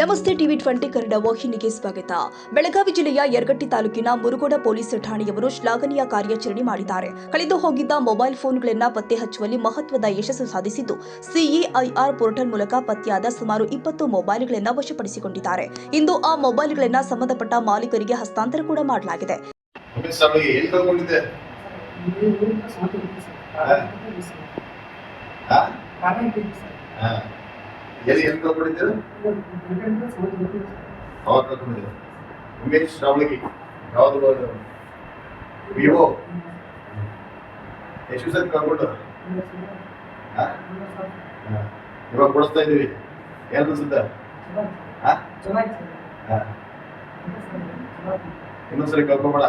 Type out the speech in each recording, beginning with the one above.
ನಮಸ್ತೆ ಟಿವಿ 20 ಕನ್ನಡ ವಾಹಿನಿಗೆ ಸ್ವಾಗತ. ಬೆಳಗಾವಿ ಜಿಲ್ಲೆಯ ಯರಗಟ್ಟಿ ತಾಲೂಕಿನ ಮುರುಗೋಡ ಪೊಲೀಸ್ ಠಾಣೆಯವರು ಶ್ಲಾಘನೀಯ ಕಾರ್ಯಾಚರಣೆ ಮಾಡಿದ್ದಾರೆ. ಕಳೆದು ಹೋಗಿದ್ದ ಮೊಬೈಲ್ ಫೋನ್ಗಳನ್ನು ಪತ್ತೆ ಹಚ್ಚುವಲ್ಲಿ ಮಹತ್ವದ ಯಶಸ್ಸು ಸಾಧಿಸಿದ್ದು, ಸಿಇಐಆರ್ ಪೋರ್ಟಲ್ ಮೂಲಕ ಪತ್ತೆಯಾದ ಸುಮಾರು 20 ಮೊಬೈಲ್ಗಳನ್ನು ವಶಪಡಿಸಿಕೊಂಡಿದ್ದಾರೆ. ಇಂದು ಆ ಮೊಬೈಲ್ಗಳನ್ನು ಸಂಬಂಧಪಟ್ಟ ಮಾಲೀಕರಿಗೆ ಹಸ್ತಾಂತರ ಕೂಡ ಮಾಡಲಾಗಿದೆ. ಉಮೇಶ್ ರಾವಳಿಗೆ ಯಾವ್ದು ವಿವೋ ಎಷ್ಟು ಸರಿ ಕರ್ಕೊಂಡು ಇವಾಗ ಕೊಡಿಸ್ತಾ ಇದೀವಿ. ಏನ್ ಅನ್ಸುತ್ತೆ? ಇನ್ನೊಂದ್ಸರಿ ಕರ್ಕೊಬೇಡ.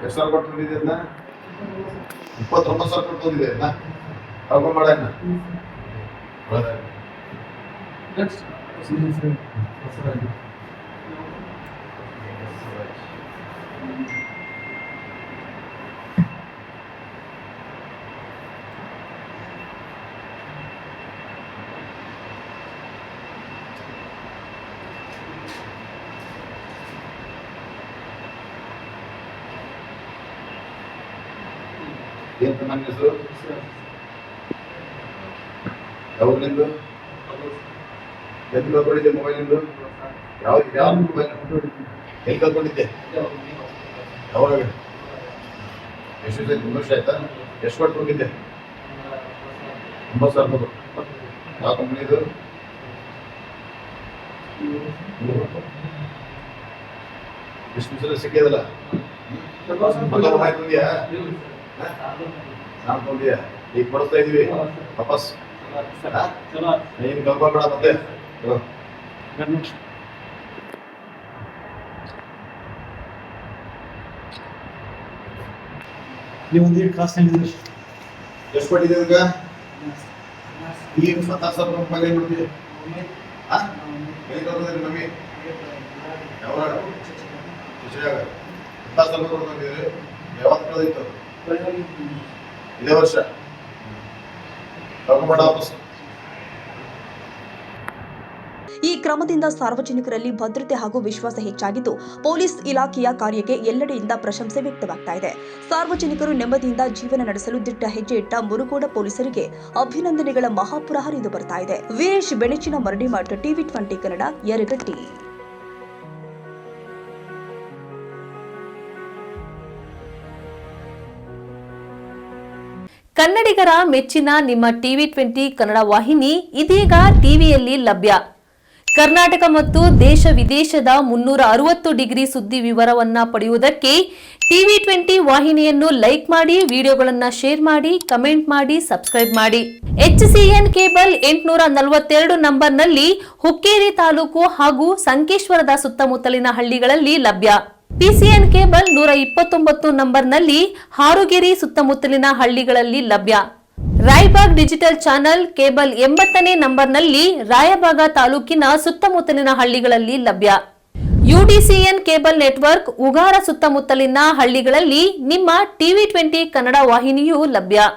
ಎಷ್ಟು ಸಾವಿರ ಕೊಟ್ಟು ಬಂದಿದೆ ಅದನ್ನ? 29 ಸಾವಿರ ಕೊಟ್ಟು ಬಂದಿದೆ ಅದನ್ನ ಕರ್ಕೊಂಬೇಡ. ಏನ್ ನನ್ನ ಹೆಸರು? ಯಾವ್ದು ಎಲ್ಲಿ ಕಳ್ಕೊಂಡಿದ್ದೆ ಮೊಬೈಲ್ ನಿಂದು? ಯಾವ ಮೊಬೈಲ್ ಎಲ್ಲಿ ಕಳ್ಕೊಂಡಿದ್ದೆ? ಯಾವಾಗ? ಎಷ್ಟು ದಿವಸ? 3 ವರ್ಷ ಆಯ್ತಾ? ಎಷ್ಟು ಕೊಟ್ಟು ಹೋಗಿದ್ದೆ? 9 ಸಾವಿರ. ಯಾವ ಕಂಪ್ನಿದು? ಎಷ್ಟು ದಿವಸ ಸಿಕ್ಕಿದಲ್ಲ? ಮೊಬೈಲ್ ತಂದಿಯಾ? ನಾನು ತಂದಿಯಾ? ಈಗ ಕೊಡಿಸ್ತಾ ಇದೀವಿ ವಾಪಸ್. ನೀನು ಕಳ್ಕೊಬೇಡ ಮತ್ತೆ. ಎಷ್ಟು ಕೊಟ್ಟಿದ್ದೆ ಈಗ? ಈಗ 17 ಸಾವಿರ ರೂಪಾಯಿ ಏನ್ ಮಾಡ್ತೀವಿ? ಮಮ್ಮಿ ಯಾವಾಗ? 17 ಸಾವಿರ ಕೊಡ್ತಿದ್ದೀರಿ. ಯಾವತ್ತು ಕಳೆದಿತ್ತು? ಇದೇ ವರ್ಷ. ಈ ಕ್ರಮದಿಂದ ಸಾರ್ವಜನಿಕರಲ್ಲಿ ಭದ್ರತೆ ಹಾಗೂ ವಿಶ್ವಾಸ ಹೆಚ್ಚಾಗಿದ್ದು, ಪೊಲೀಸ್ ಇಲಾಖೆಯ ಕಾರ್ಯಕ್ಕೆ ಎಲ್ಲೆಡೆಯಿಂದ ಪ್ರಶಂಸೆ ವ್ಯಕ್ತವಾಗ್ತಾ ಇದೆ. ಸಾರ್ವಜನಿಕರು ನೆಮ್ಮದಿಯಿಂದ ಜೀವನ ನಡೆಸಲು ದಿಟ್ಟ ಹೆಜ್ಜೆ ಇಟ್ಟ ಮುರುಗೋಡ ಪೊಲೀಸರಿಗೆ ಅಭಿನಂದನೆಗಳ ಮಹಾಪುರ ಹರಿದು ಬರ್ತಾ ಇದೆ. ವೀರೇಶ್ ಬೆಣಚಿನ ಮರಡಿಮಠ, ಟಿವಿ 20 ಕನ್ನಡ, ಯರಗಟ್ಟಿ. ಕನ್ನಡಿಗರ ಮೆಚ್ಚಿನ ನಿಮ್ಮ ಟಿವಿ 20 ಕನ್ನಡ ವಾಹಿನಿ ಇದೀಗ ಟಿವಿಯಲ್ಲಿ ಲಭ್ಯ. ಕರ್ನಾಟಕ ಮತ್ತು ದೇಶ ವಿದೇಶದ 360 ಡಿಗ್ರಿ ಸುದ್ದಿ ವಿವರವನ್ನ ಪಡೆಯುವುದಕ್ಕೆ ಟಿವಿ 20 ವಾಹಿನಿಯನ್ನು ಲೈಕ್ ಮಾಡಿ, ವಿಡಿಯೋಗಳನ್ನು ಶೇರ್ ಮಾಡಿ, ಕಮೆಂಟ್ ಮಾಡಿ, ಸಬ್ಸ್ಕ್ರೈಬ್ ಮಾಡಿ. HCN ಕೇಬಲ್ 842 ನಂಬರ್ನಲ್ಲಿ ಹುಕ್ಕೇರಿ ತಾಲೂಕು ಹಾಗೂ ಸಂಕೇಶ್ವರದ ಸುತ್ತಮುತ್ತಲಿನ ಹಳ್ಳಿಗಳಲ್ಲಿ ಲಭ್ಯ. PCN ಕೇಬಲ್ 129 ನಂಬರ್ನಲ್ಲಿ ಹಾರುಗೆರೆ ಸುತ್ತಮುತ್ತಲಿನ ಹಳ್ಳಿಗಳಲ್ಲಿ ಲಭ್ಯ. ರಾಯಬಾಗ್ ಡಿಜಿಟಲ್ ಚಾನೆಲ್ ಕೇಬಲ್ 80ನೇ ನಂಬರ್ನಲ್ಲಿ ರಾಯಬಾಗ ತಾಲೂಕಿನ ಸುತ್ತಮುತ್ತಲಿನ ಹಳ್ಳಿಗಳಲ್ಲಿ ಲಭ್ಯ. UDCN ಕೇಬಲ್ ನೆಟ್ವರ್ಕ್ ಉಗಾರ ಸುತ್ತಮುತ್ತಲಿನ ಹಳ್ಳಿಗಳಲ್ಲಿ ನಿಮ್ಮ ಟಿವಿ 20 ಕನ್ನಡ ವಾಹಿನಿಯೂ ಲಭ್ಯ.